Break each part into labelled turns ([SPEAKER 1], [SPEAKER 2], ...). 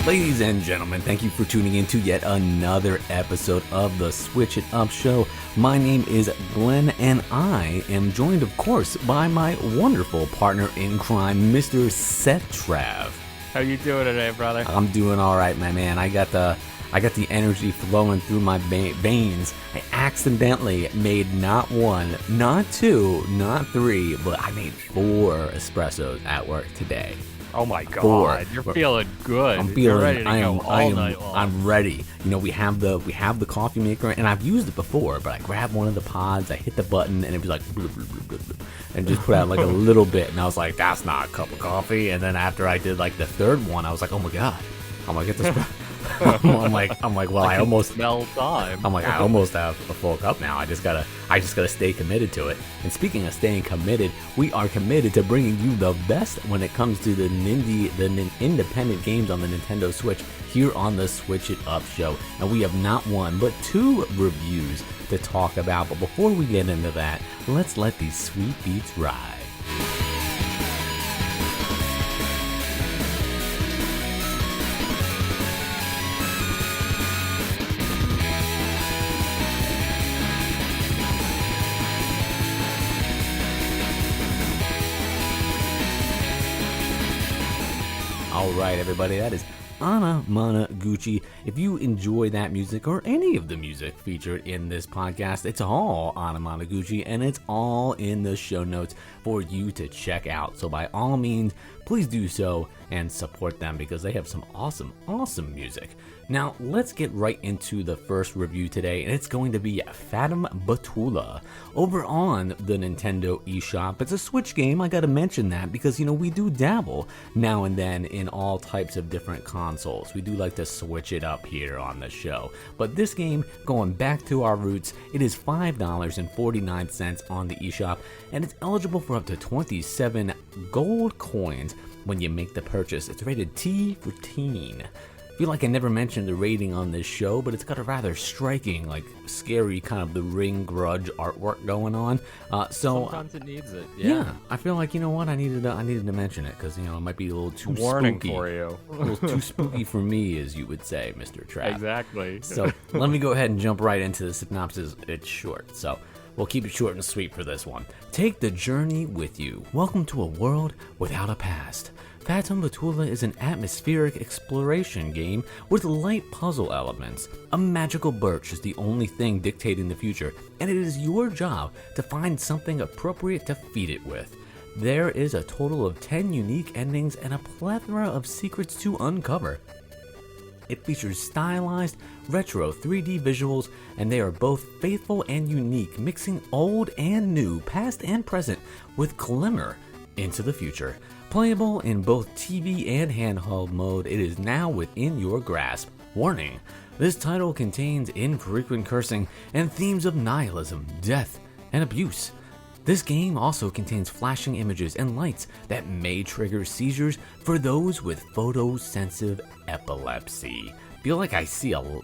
[SPEAKER 1] Ladies and gentlemen, thank you for tuning in to yet another episode of the Switch It Up Show. My name is Glenn, and I am joined, of course, by my wonderful partner in crime, Mr. Setrav.
[SPEAKER 2] How you doing today, brother?
[SPEAKER 1] I'm doing all right, my man. I got the energy flowing through my veins. I accidentally made not one, not two, not three, but I made 4 espressos at work today.
[SPEAKER 2] Oh my God,
[SPEAKER 1] 4.
[SPEAKER 2] You're feeling good.
[SPEAKER 1] I'm
[SPEAKER 2] You're
[SPEAKER 1] feeling.
[SPEAKER 2] ready to go all night long.
[SPEAKER 1] I'm ready. You know, we have the coffee maker, and I've used it before. But I grabbed one of the pods, I hit the button, and it was like, blub, blub, blub, blub, blub, and just put out like a little bit, and I was like, that's not a cup of coffee. And then after I did like the third one, I was like, oh my God, I'm gonna get this. I'm like, well, I almost
[SPEAKER 2] smell time.
[SPEAKER 1] I'm like, I almost have a full cup now. I just gotta stay committed to it. And speaking of staying committed, we are committed to bringing you the best when it comes to the independent games on the Nintendo Switch here on the Switch It Up Show. And we have not one, but 2 reviews to talk about. But before we get into that, let's let these sweet beats ride. Alright everybody, that is Anna Managuchi. If you enjoy that music or any of the music featured in this podcast, it's all Anna Managuchi and it's all in the show notes for you to check out. So by all means, please do so and support them because they have some awesome music. Now, let's get right into the first review today, and it's going to be Fatum Betula over on the Nintendo eShop. It's a Switch game, I gotta mention that, because, you know, we do dabble now and then in all types of different consoles. We do like to switch it up here on the show. But this game, going back to our roots, it is $5.49 on the eShop, and it's eligible for up to 27 gold coins when you make the purchase. It's rated T for teen. I feel like I never mentioned the rating on this show, but it's got a rather striking, like scary kind of the Ring Grudge artwork going on. So
[SPEAKER 2] sometimes it needs it.
[SPEAKER 1] Yeah, I feel like, you know what, I needed to mention it because, you know, it might be a little too
[SPEAKER 2] warning
[SPEAKER 1] spooky.
[SPEAKER 2] for you.
[SPEAKER 1] A little too spooky for me, as you would say, Mr. Trapp.
[SPEAKER 2] Exactly.
[SPEAKER 1] So let me go ahead and jump right into the synopsis. It's short, so we'll keep it short and sweet for this one. Take the journey with you. Welcome to a world without a past. Fatum Betula is an atmospheric exploration game with light puzzle elements. A magical birch is the only thing dictating the future, and it is your job to find something appropriate to feed it with. There is a total of 10 unique endings and a plethora of secrets to uncover. It features stylized, retro 3D visuals, and they are both faithful and unique, mixing old and new, past and present, with glimmer into the future. Playable in both TV and handheld mode, it is now within your grasp. Warning: this title contains infrequent cursing and themes of nihilism, death, and abuse. This game also contains flashing images and lights that may trigger seizures for those with photosensitive epilepsy. I feel like I feel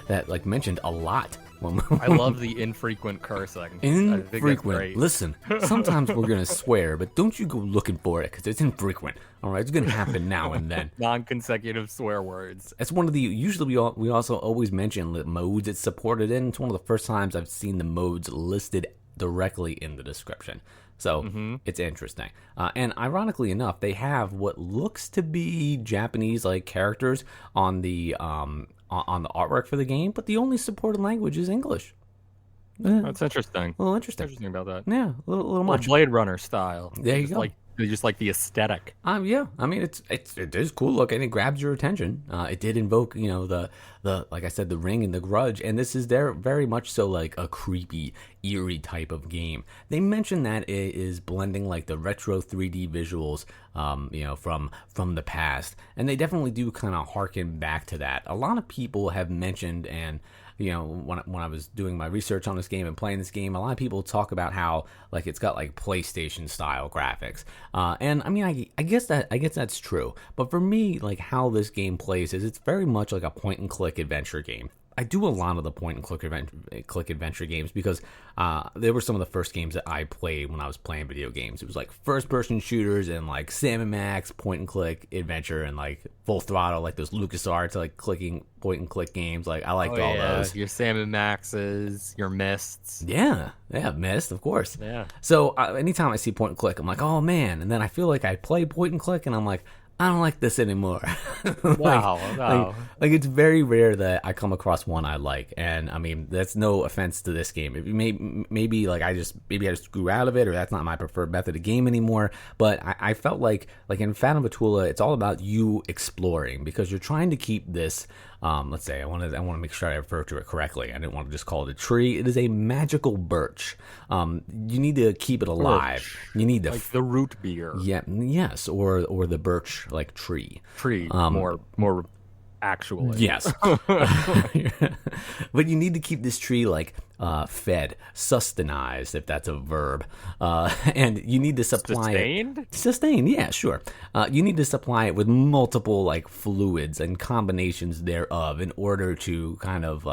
[SPEAKER 1] that like mentioned a lot.
[SPEAKER 2] I love the infrequent cursing.
[SPEAKER 1] Infrequent. Listen, sometimes we're gonna swear, but don't you go looking for it because it's infrequent. All right, it's gonna happen now and then.
[SPEAKER 2] Non-consecutive swear words.
[SPEAKER 1] That's one of the. Usually, we also always mention the modes it's supported in. It's one of the first times I've seen the modes listed directly in the description. So it's interesting. And ironically enough, they have what looks to be Japanese like characters on the artwork for the game, but the only supported language is English.
[SPEAKER 2] That's interesting.
[SPEAKER 1] A little interesting.
[SPEAKER 2] Interesting about that.
[SPEAKER 1] Yeah, a little much.
[SPEAKER 2] Blade Runner style.
[SPEAKER 1] There you go.
[SPEAKER 2] Just like the aesthetic.
[SPEAKER 1] Yeah. I mean, it is cool looking. It grabs your attention. It did invoke, you know, the like I said, the Ring and the Grudge, and this is very much so like a creepy, eerie type of game. They mentioned that it is blending like the retro 3D visuals, you know, from the past, and they definitely do kind of harken back to that. A lot of people have mentioned, and you know, when I was doing my research on this game and playing this game, a lot of people talk about how like it's got like PlayStation style graphics, and I mean, I guess that's true. But for me, like how this game plays is it's very much like a point and click adventure game. I do a lot of the point and click adventure games because they were some of the first games that I played when I was playing video games. It was like first person shooters and like Sam and Max point and click adventure and like Full Throttle, like those LucasArts like clicking point and click games. Like I liked all those.
[SPEAKER 2] Your Sam and Maxes, your Mists.
[SPEAKER 1] Yeah, Mist, of course.
[SPEAKER 2] Yeah.
[SPEAKER 1] So anytime I see point and click, I'm like, oh man, and then I feel like I play point and click, and I'm like, I don't like this anymore.
[SPEAKER 2] No.
[SPEAKER 1] Like it's very rare that I come across one I like, and I mean that's no offense to this game. Maybe I just grew out of it, or that's not my preferred method of game anymore. But I felt like in Fatum Betula, it's all about you exploring because you're trying to keep this. Let's say I want to make sure I refer to it correctly. I didn't want to just call it a tree. It is a magical birch. You need to keep it alive.
[SPEAKER 2] Birch.
[SPEAKER 1] You need to
[SPEAKER 2] like the root beer.
[SPEAKER 1] Yeah, yes, or the birch like tree.
[SPEAKER 2] More actually.
[SPEAKER 1] Yes. But you need to keep this tree like fed, sustenized, if that's a verb. And you need to supply it. Sustained, yeah, sure. You need to supply it with multiple like fluids and combinations thereof in order to kind of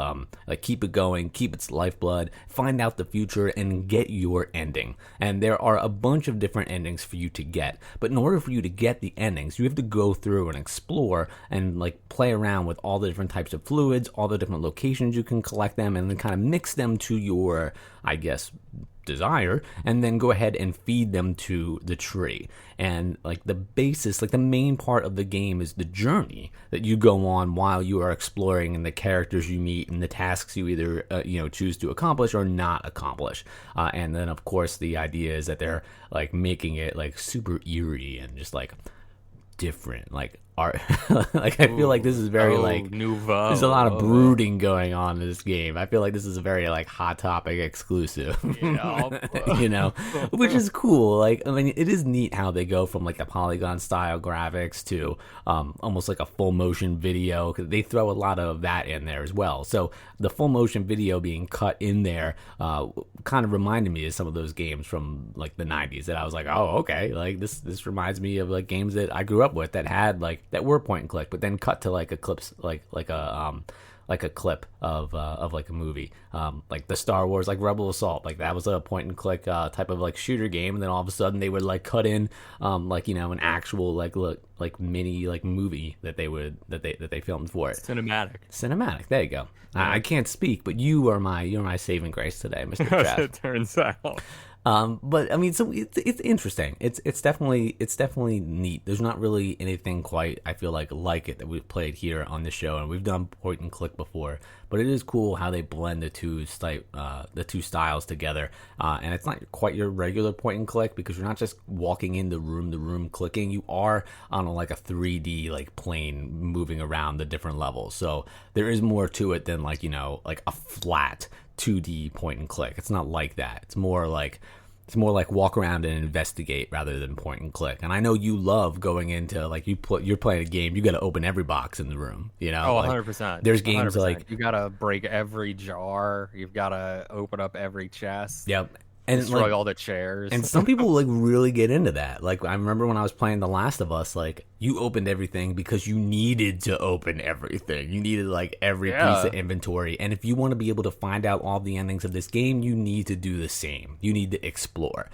[SPEAKER 1] like keep it going, keep its lifeblood, find out the future, and get your ending. And there are a bunch of different endings for you to get. But in order for you to get the endings, you have to go through and explore and like play around with all the different types of fluids, all the different locations you can collect them, and then kind of mix them to your, I guess, desire, and then go ahead and feed them to the tree. And like the basis, like the main part of the game is the journey that you go on while you are exploring, and the characters you meet, and the tasks you either choose to accomplish or not accomplish. And then of course the idea is that they're like making it like super eerie and just like different, like art. Like I feel like this is very like
[SPEAKER 2] nouveau.
[SPEAKER 1] There's a lot of brooding going on in this game. I feel like this is a very like Hot Topic exclusive. Which is cool. Like I mean, it is neat how they go from like the polygon style graphics to almost like a full motion video, because they throw a lot of that in there as well. So the full motion video being cut in there kind of reminded me of some of those games from like the 90s that I was like, oh okay, like this reminds me of like games that I grew up with that had like that were point and click, but then cut to like a clips like a clip of like a movie, like the Star Wars like Rebel Assault, like that was a point and click type of like shooter game, and then all of a sudden they would like cut in an actual like mini like movie that they filmed for it. Cinematic. There you go. Yeah. I can't speak, but you're my saving grace today, Mr. Jeff.
[SPEAKER 2] It turns out.
[SPEAKER 1] But I mean, so it's interesting. It's definitely neat. There's not really anything quite, I feel like it that we've played here on the show, and we've done point and click before. But it is cool how they blend the two styles together, and it's not quite your regular point and click because you're not just walking in the room clicking. You are on like a 3D like plane moving around the different levels. So there is more to it than like a flat 2D point and click. It's not like that. It's more like walk around and investigate rather than point and click. And I know you love going into like you're playing a game, you got to open every box in the room.
[SPEAKER 2] Oh, 100%.
[SPEAKER 1] There's games 100%. Like
[SPEAKER 2] you got to break every jar. You've got to open up every chest.
[SPEAKER 1] Yep.
[SPEAKER 2] And destroy all the chairs.
[SPEAKER 1] And some people like really get into that. Like I remember when I was playing The Last of Us, like you opened everything because you needed to open everything. You needed like every piece of inventory. And if you want to be able to find out all the endings of this game, you need to do the same. You need to explore.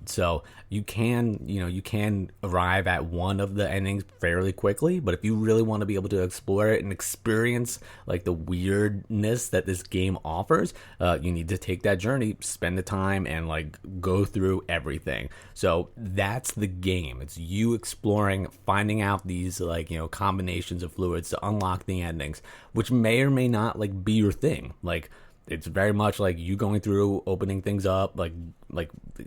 [SPEAKER 1] So you can arrive at one of the endings fairly quickly, but if you really want to be able to explore it and experience like the weirdness that this game offers, you need to take that journey, spend the time, and like go through everything. So that's the game. It's you exploring, finding out these like combinations of fluids to unlock the endings, which may or may not like be your thing. Like it's very much like you going through, opening things up, like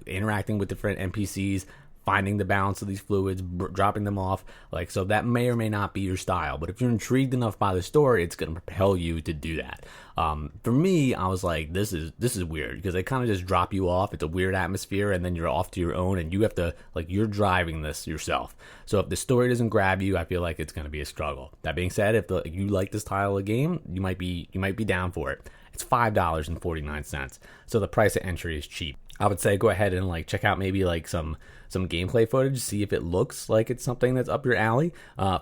[SPEAKER 1] interacting with different NPCs, finding the balance of these fluids, dropping them off. Like, so that may or may not be your style, but if you're intrigued enough by the story, it's going to propel you to do that. For me, I was like, this is weird because they kind of just drop you off. It's a weird atmosphere, and then you're off to your own, and you have to like you're driving this yourself. So if the story doesn't grab you, I feel like it's going to be a struggle. That being said, if you like this style of game, you might be down for it. It's $5.49. So the price of entry is cheap. I would say go ahead and like check out maybe like some gameplay footage, see if it looks like it's something that's up your alley.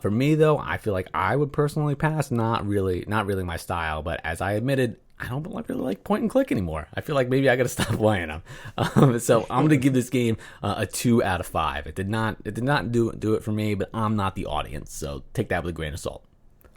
[SPEAKER 1] For me though, I feel like I would personally pass. Not really my style. But as I admitted, I don't really like point and click anymore. I feel like maybe I got to stop playing them. So I'm gonna give this game a 2 out of 5. It did not do it for me, but I'm not the audience, so take that with a grain of salt.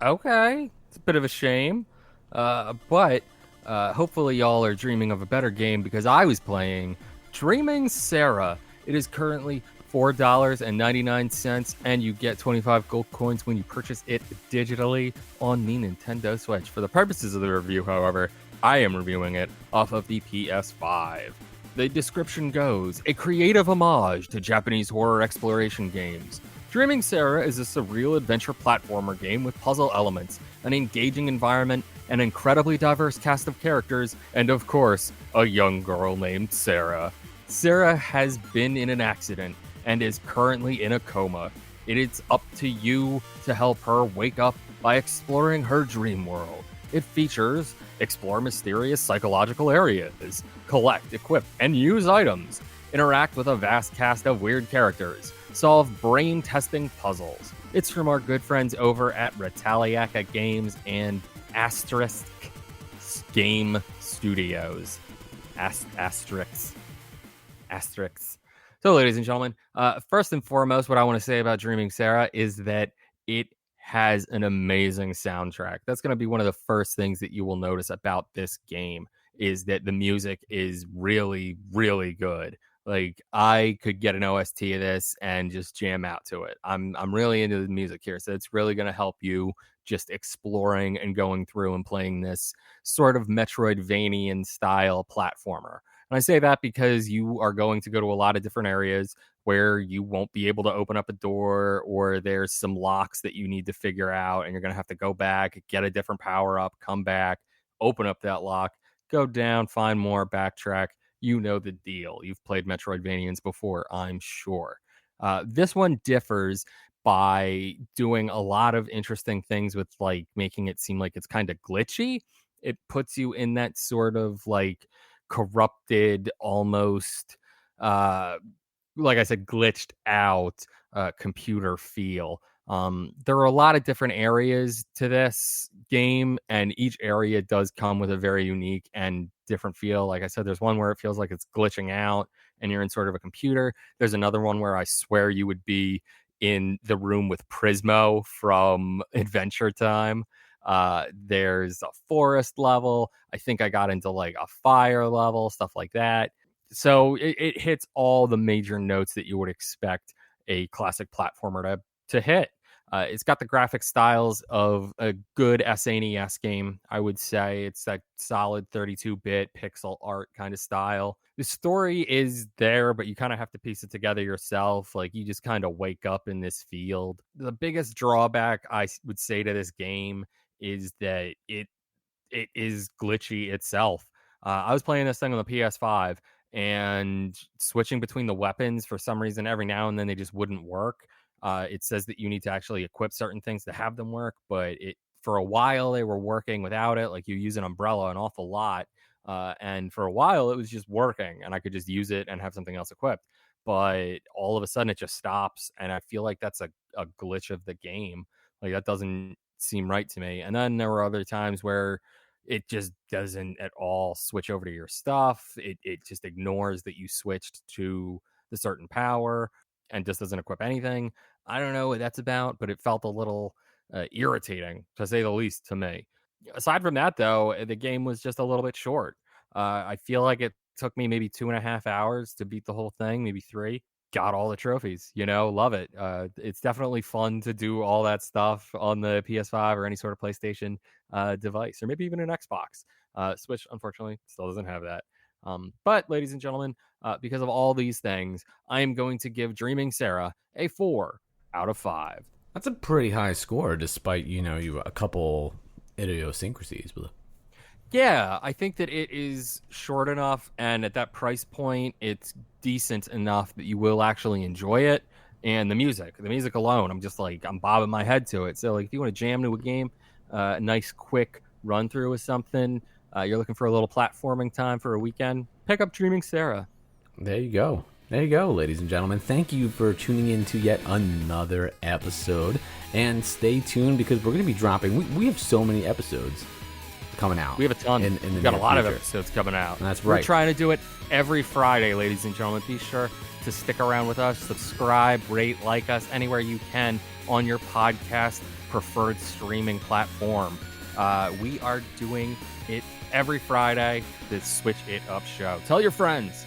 [SPEAKER 2] Okay, it's a bit of a shame, but hopefully y'all are dreaming of a better game because I was playing Dreaming Sarah. It is currently $4.99, and you get 25 gold coins when you purchase it digitally on the Nintendo Switch. For the purposes of the review, however, I am reviewing it off of the PS5. The description goes, a creative homage to Japanese horror exploration games. Dreaming Sarah is a surreal adventure platformer game with puzzle elements, an engaging environment, an incredibly diverse cast of characters, and of course, a young girl named Sarah. Sarah has been in an accident and is currently in a coma. It is up to you to help her wake up by exploring her dream world. It features explore mysterious psychological areas, collect, equip, and use items, interact with a vast cast of weird characters, solve brain-testing puzzles. It's from our good friends over at Retaliaca Games and Asterisk Game Studios. Asterix. So, ladies and gentlemen, first and foremost, what I want to say about Dreaming Sarah is that it has an amazing soundtrack. That's going to be one of the first things that you will notice about this game is that the music is really, really good. Like I could get an OST of this and just jam out to it. I'm really into the music here, so it's really going to help you just exploring and going through and playing this sort of Metroidvanian style platformer. And I say that because you are going to go to a lot of different areas where you won't be able to open up a door, or there's some locks that you need to figure out, and you're going to have to go back, get a different power up, come back, open up that lock, go down, find more, backtrack. You know the deal. You've played Metroidvanians before, I'm sure. This one differs by doing a lot of interesting things with like making it seem like it's kind of glitchy. It puts you in that sort of like corrupted, almost like I said, glitched out computer feel. There are a lot of different areas to this game, and each area does come with a very unique and different feel. Like I said, there's one where it feels like it's glitching out and you're in sort of a computer. There's another one where I swear you would be in the room with Prismo from Adventure Time. There's a forest level. I think I got into like a fire level, stuff like that. So it hits all the major notes that you would expect a classic platformer to hit. It's got the graphic styles of a good SNES game, I would say. It's that solid 32-bit pixel art kind of style. The story is there, but you kind of have to piece it together yourself. Like, you just kind of wake up in this field. The biggest drawback I would say to this game is that it is glitchy itself. I was playing this thing on the PS5, and switching between the weapons, for some reason, every now and then they just wouldn't work. It says that you need to actually equip certain things to have them work, but for a while they were working without it. Like, you use an umbrella an awful lot, and for a while it was just working, and I could just use it and have something else equipped. But all of a sudden it just stops, and I feel like that's a glitch of the game. Like, that doesn't seem right to me. And then there were other times where it just doesn't at all switch over to your stuff. It just ignores that you switched to the certain power and just doesn't equip anything. I don't know what that's about, but it felt a little irritating, to say the least, to me. Aside from that, though, the game was just a little bit short. I feel like it took me maybe 2.5 hours to beat the whole thing, maybe 3. Got all the trophies, love it. It's definitely fun to do all that stuff on the PS5 or any sort of PlayStation device, or maybe even an Xbox. Switch, unfortunately, still doesn't have that. But, ladies and gentlemen, because of all these things, I am going to give Dreaming Sarah a 4 out of 5.
[SPEAKER 1] That's a pretty high score, despite you a couple idiosyncrasies. But
[SPEAKER 2] Yeah, I think that it is short enough, and at that price point, it's decent enough that you will actually enjoy it. And the music alone, I'm bobbing my head to it. So, like, if you want to jam to a game, a nice quick run through with something, you're looking for a little platforming time for a weekend, pick up Dreaming Sarah.
[SPEAKER 1] There you go. There you go, ladies and gentlemen. Thank you for tuning in to yet another episode. And stay tuned because we're going to be dropping. We have so many episodes coming out.
[SPEAKER 2] We have a ton.
[SPEAKER 1] We've
[SPEAKER 2] got a lot of episodes coming out.
[SPEAKER 1] And that's right.
[SPEAKER 2] We're trying to do it every Friday, ladies and gentlemen. Be sure to stick around with us, subscribe, rate, like us anywhere you can on your podcast preferred streaming platform. We are doing it every Friday, the Switch It Up show. Tell your friends.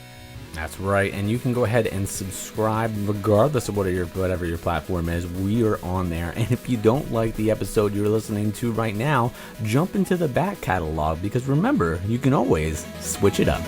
[SPEAKER 1] That's right, and you can go ahead and subscribe regardless of whatever your platform is. We are on there, and if you don't like the episode you're listening to right now, jump into the back catalog because remember, you can always switch it up.